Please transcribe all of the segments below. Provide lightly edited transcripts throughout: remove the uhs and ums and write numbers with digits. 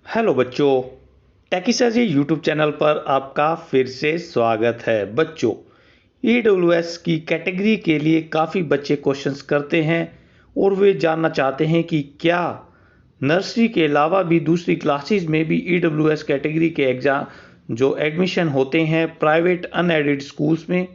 Hello बच्चों, टेकिसाजी YouTube channel पर आपका फिर से स्वागत है। बच्चों, ईडब्ल्यूएस की कैटेगरी के लिए काफ़ी बच्चे क्वेश्चंस करते हैं और वे जानना चाहते हैं कि क्या नर्सरी के अलावा भी दूसरी क्लासेस में भी ईडब्ल्यूएस कैटेगरी के एग्ज़ाम जो एडमिशन होते हैं प्राइवेट अनएडेड स्कूल्स में।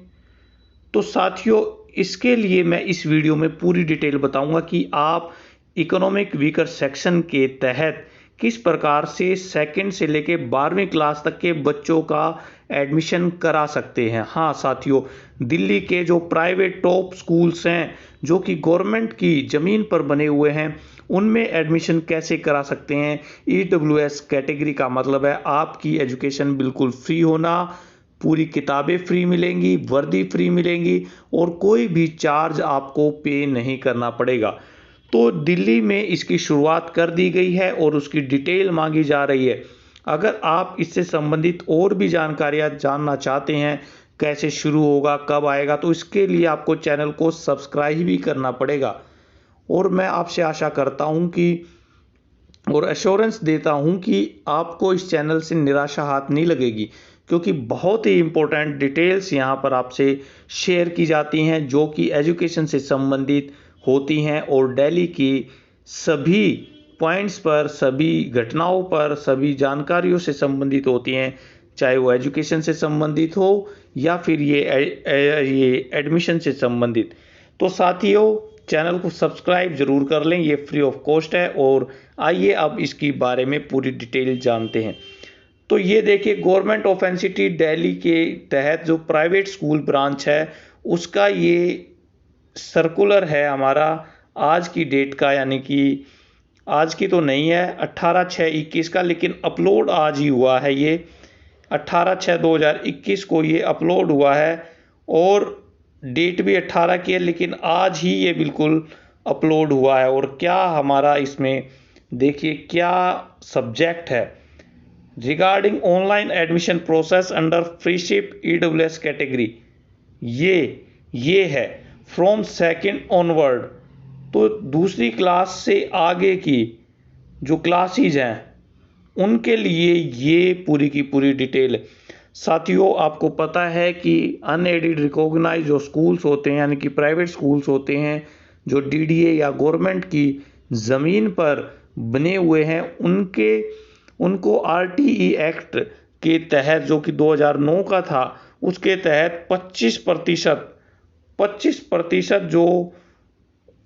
तो साथियों, इसके लिए मैं इस वीडियो में पूरी डिटेल बताऊंगा कि आप इकोनॉमिक वीकर सेक्शन के तहत किस प्रकार से सेकंड से लेके 12वीं क्लास तक के बच्चों का एडमिशन करा सकते हैं। हाँ साथियों, दिल्ली के जो प्राइवेट टॉप स्कूल्स हैं जो कि गवर्नमेंट की ज़मीन पर बने हुए हैं, उनमें एडमिशन कैसे करा सकते हैं। ईडब्ल्यूएस कैटेगरी का मतलब है आपकी एजुकेशन बिल्कुल फ्री होना, पूरी किताबें फ्री मिलेंगी, वर्दी फ्री मिलेंगी और कोई भी चार्ज आपको पे नहीं करना पड़ेगा। तो दिल्ली में इसकी शुरुआत कर दी गई है और उसकी डिटेल मांगी जा रही है। अगर आप इससे संबंधित और भी जानकारियां जानना चाहते हैं, कैसे शुरू होगा, कब आएगा, तो इसके लिए आपको चैनल को सब्सक्राइब भी करना पड़ेगा। और मैं आपसे आशा करता हूं कि और एश्योरेंस देता हूं कि आपको इस चैनल से निराशा हाथ नहीं लगेगी, क्योंकि बहुत ही इम्पोर्टेंट डिटेल्स यहां पर आपसे शेयर की जाती हैं जो कि एजुकेशन से संबंधित होती हैं और दिल्ली की सभी पॉइंट्स पर, सभी घटनाओं पर, सभी जानकारियों से संबंधित होती हैं, चाहे वो एजुकेशन से संबंधित हो या फिर ये एडमिशन से संबंधित। तो साथियों, चैनल को सब्सक्राइब जरूर कर लें, ये फ्री ऑफ कॉस्ट है। और आइए अब इसकी बारे में पूरी डिटेल जानते हैं। तो ये देखिए, गवर्नमेंट ऑफ एनसीटी दिल्ली के तहत जो प्राइवेट स्कूल ब्रांच है उसका ये सर्कुलर है हमारा आज की डेट का, यानी कि आज की तो नहीं है, 18/6/21 का, लेकिन अपलोड आज ही हुआ है। ये 18/6/2021 को ये अपलोड हुआ है और डेट भी 18 की है, लेकिन आज ही ये बिल्कुल अपलोड हुआ है। और क्या हमारा इसमें देखिए क्या सब्जेक्ट है, regarding online admission process under freeship EWS category. ये है फ्रॉम सेकंड ऑनवर्ड। तो दूसरी क्लास से आगे की जो क्लासेज हैं उनके लिए ये पूरी की पूरी डिटेल है। साथियों, आपको पता है कि अनएडेड रिकॉग्नाइज जो स्कूल्स होते हैं, यानी कि प्राइवेट स्कूल्स होते हैं जो डीडीए या गवर्नमेंट की ज़मीन पर बने हुए हैं, उनको आरटीई एक्ट के तहत, जो कि 2009 का था, उसके तहत 25% जो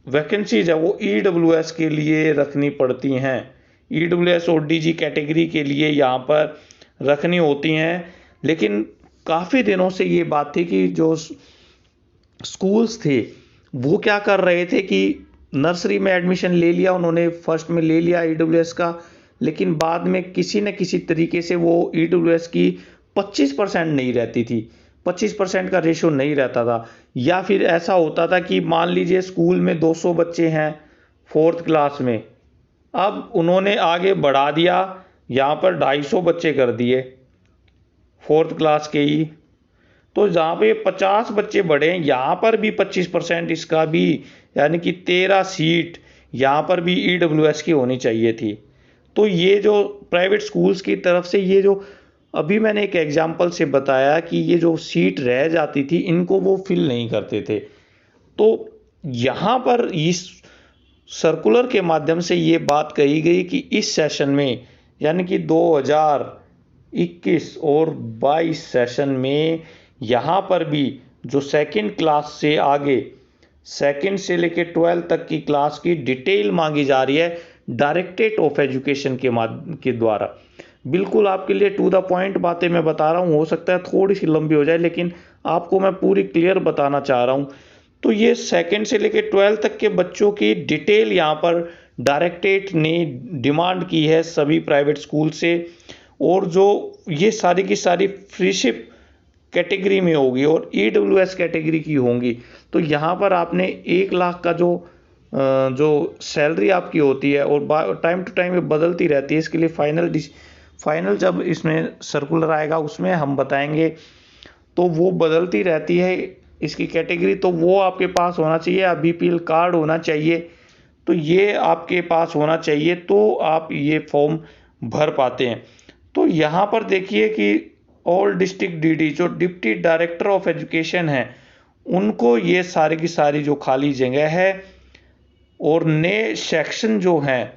वैकेंसीज है वो ईडब्ल्यूएस के लिए रखनी पड़ती हैं। ईडब्ल्यूएस और डीजी कैटेगरी के लिए यहाँ पर रखनी होती हैं। लेकिन काफ़ी दिनों से ये बात थी कि जो स्कूल्स थे वो क्या कर रहे थे कि नर्सरी में एडमिशन ले लिया उन्होंने, फर्स्ट में ले लिया ईडब्ल्यूएस का, लेकिन बाद में किसी न किसी तरीके से वो ईडब्ल्यूएस की 25% नहीं रहती थी, 25% का रेशो नहीं रहता था। या फिर ऐसा होता था कि मान लीजिए स्कूल में 200 बच्चे हैं फोर्थ क्लास में, अब उन्होंने आगे बढ़ा दिया, यहाँ पर 250 बच्चे कर दिए फोर्थ क्लास के ही। तो जहाँ पे 50 बच्चे बढ़े हैं, यहाँ पर भी 25% इसका भी, यानी कि 13 सीट यहाँ पर भी ईडब्ल्यूएस की होनी चाहिए थी। तो ये जो प्राइवेट स्कूल्स की तरफ से, ये जो अभी मैंने एक एग्जांपल से बताया कि ये जो सीट रह जाती थी इनको वो फिल नहीं करते थे। तो यहाँ पर इस सर्कुलर के माध्यम से ये बात कही गई कि इस सेशन में, यानी कि 2021 और 22 सेशन में, यहाँ पर भी जो सेकंड क्लास से आगे, सेकंड से लेकर 12 तक की क्लास की डिटेल मांगी जा रही है डायरेक्टरेट ऑफ एजुकेशन के द्वारा। बिल्कुल आपके लिए टू द पॉइंट बातें मैं बता रहा हूँ, हो सकता है थोड़ी सी लंबी हो जाए, लेकिन आपको मैं पूरी क्लियर बताना चाह रहा हूँ। तो ये सेकंड से लेकर 12 तक के बच्चों की डिटेल यहाँ पर डायरेक्टरेट ने डिमांड की है सभी प्राइवेट स्कूल से, और जो ये सारी की सारी फ्रीशिप कैटेगरी में होगी और ईडब्ल्यूएस कैटेगरी की होंगी। तो यहाँ पर आपने 1 लाख का जो सैलरी आपकी होती है और टाइम टू टाइम ये बदलती रहती है, इसके लिए फाइनल जब इसमें सर्कुलर आएगा उसमें हम बताएंगे। तो वो बदलती रहती है इसकी कैटेगरी, तो वो आपके पास होना चाहिए, बीपीएल कार्ड होना चाहिए। तो ये आपके पास होना चाहिए, तो आप ये फॉर्म भर पाते हैं। तो यहाँ पर देखिए कि ऑल डिस्ट्रिक्ट डीडी जो डिप्टी डायरेक्टर ऑफ एजुकेशन है, उनको ये सारी की सारी जो खाली जगह है और नए सेक्शन जो हैं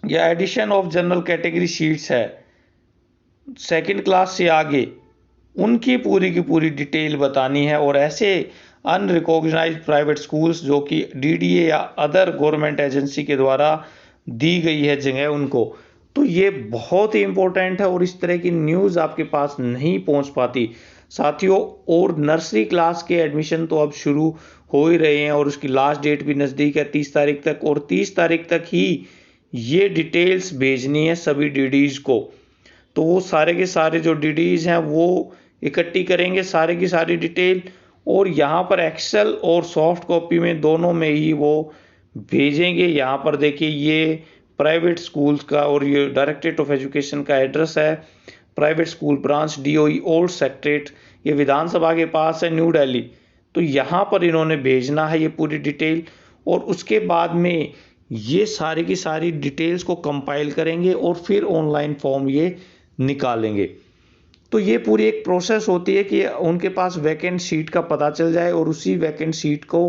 या addition of general category seats है सेकंड क्लास से आगे, उनकी पूरी की पूरी डिटेल बतानी है। और ऐसे अनरिकॉग्नाइज्ड प्राइवेट स्कूल्स जो कि डीडीए या अदर गवर्नमेंट एजेंसी के द्वारा दी गई है जगह उनको, तो ये बहुत ही इंपॉर्टेंट है और इस तरह की न्यूज़ आपके पास नहीं पहुंच पाती साथियों। और नर्सरी क्लास के एडमिशन तो अब शुरू हो ही रहे हैं और उसकी लास्ट डेट भी नज़दीक है 30 तारीख तक, और 30 तारीख तक ही ये डिटेल्स भेजनी है सभी डीडीज़ को। तो वो सारे के सारे जो डीडीज़ हैं वो इकट्ठी करेंगे सारे की सारी डिटेल, और यहाँ पर एक्सेल और सॉफ्ट कॉपी में दोनों में ही वो भेजेंगे। यहाँ पर देखिए ये प्राइवेट स्कूल्स का और ये डायरेक्टरेट ऑफ एजुकेशन का एड्रेस है, private school branch DOE old secretariat, ये विधानसभा के पास है न्यू दिल्ली। तो यहाँ पर इन्होंने भेजना है ये पूरी डिटेल, और उसके बाद में ये सारी की सारी डिटेल्स को कंपाइल करेंगे और फिर ऑनलाइन फॉर्म ये निकालेंगे। तो ये पूरी एक प्रोसेस होती है कि उनके पास वैकेंट सीट का पता चल जाए और उसी वैकेंट सीट को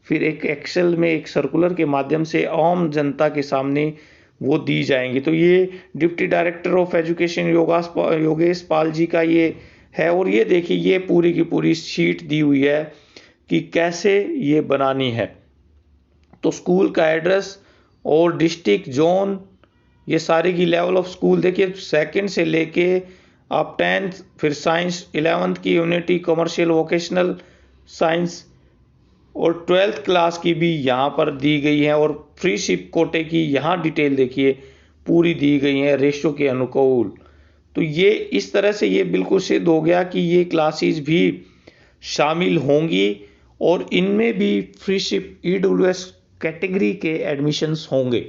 फिर एक एक्सेल में एक सर्कुलर के माध्यम से आम जनता के सामने वो दी जाएंगी। तो ये deputy director of education Yogesh Pal ji का ये है, और ये देखिए ये पूरी की पूरी शीट दी हुई है कि कैसे ये बनानी है। तो स्कूल का एड्रेस और डिस्ट्रिक्ट जोन, ये सारी की लेवल ऑफ स्कूल देखिए, सेकंड से लेके आप 10th, फिर साइंस 11th की यूनिटी कमर्शियल वोकेशनल साइंस, और 12th क्लास की भी यहाँ पर दी गई है, और फ्री शिप कोटे की यहाँ डिटेल देखिए पूरी दी गई है रेशो के अनुकूल। तो ये इस तरह से ये बिल्कुल सिद्ध हो गया कि ये क्लासेस भी शामिल होंगी और इनमें भी फ्री शिप ईडब्ल्यूएस कैटेगरी के एडमिशन्स होंगे।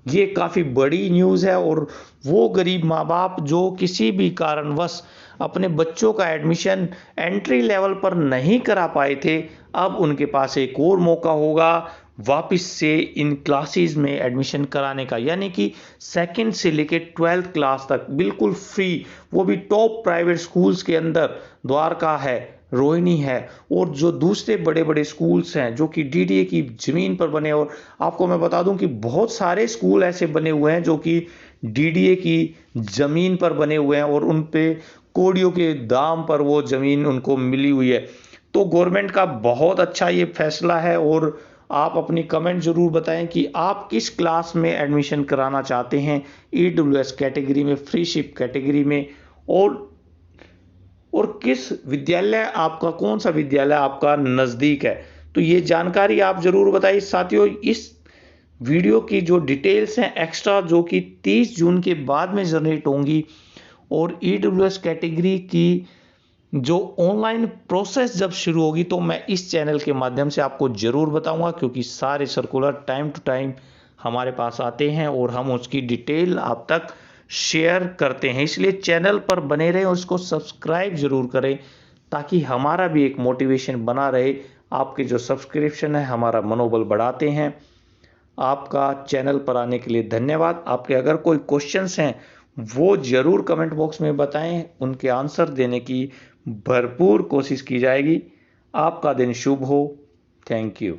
ये काफ़ी बड़ी न्यूज़ है, और वो गरीब माँ बाप जो किसी भी कारणवश अपने बच्चों का एडमिशन एंट्री लेवल पर नहीं करा पाए थे, अब उनके पास एक और मौका होगा वापस से इन क्लासेस में एडमिशन कराने का, यानी कि सेकंड से लेके 12th क्लास तक बिल्कुल फ्री, वो भी टॉप प्राइवेट स्कूल्स के अंदर द्वारका है, रोहिणी है, और जो दूसरे बड़े बड़े स्कूल्स हैं जो कि डीडीए की ज़मीन पर बने। और आपको मैं बता दूं कि बहुत सारे स्कूल ऐसे बने हुए हैं जो कि डीडीए की ज़मीन पर बने हुए हैं और उन पे कोड़ियों के दाम पर वो ज़मीन उनको मिली हुई है। तो गवर्नमेंट का बहुत अच्छा ये फैसला है, और आप अपनी कमेंट ज़रूर बताएं कि आप किस क्लास में एडमिशन कराना चाहते हैं, ईडब्ल्यूएस कैटेगरी में, फ्री शिप कैटेगरी में, और किस विद्यालय आपका, कौन सा विद्यालय आपका नज़दीक है। तो ये जानकारी आप ज़रूर बताइए साथियों। इस वीडियो की जो डिटेल्स हैं एक्स्ट्रा जो कि 30 जून के बाद में जनरेट होंगी, और ईडब्ल्यूएस कैटेगरी की जो ऑनलाइन प्रोसेस जब शुरू होगी तो मैं इस चैनल के माध्यम से आपको ज़रूर बताऊंगा, क्योंकि सारे सर्कुलर टाइम टू टाइम हमारे पास आते हैं और हम उसकी डिटेल आप तक शेयर करते हैं। इसलिए चैनल पर बने रहें और उसको सब्सक्राइब ज़रूर करें ताकि हमारा भी एक मोटिवेशन बना रहे। आपके जो सब्सक्रिप्शन है हमारा मनोबल बढ़ाते हैं। आपका चैनल पर आने के लिए धन्यवाद। आपके अगर कोई क्वेश्चंस हैं वो ज़रूर कमेंट बॉक्स में बताएं, उनके आंसर देने की भरपूर कोशिश की जाएगी। आपका दिन शुभ हो। Thank you.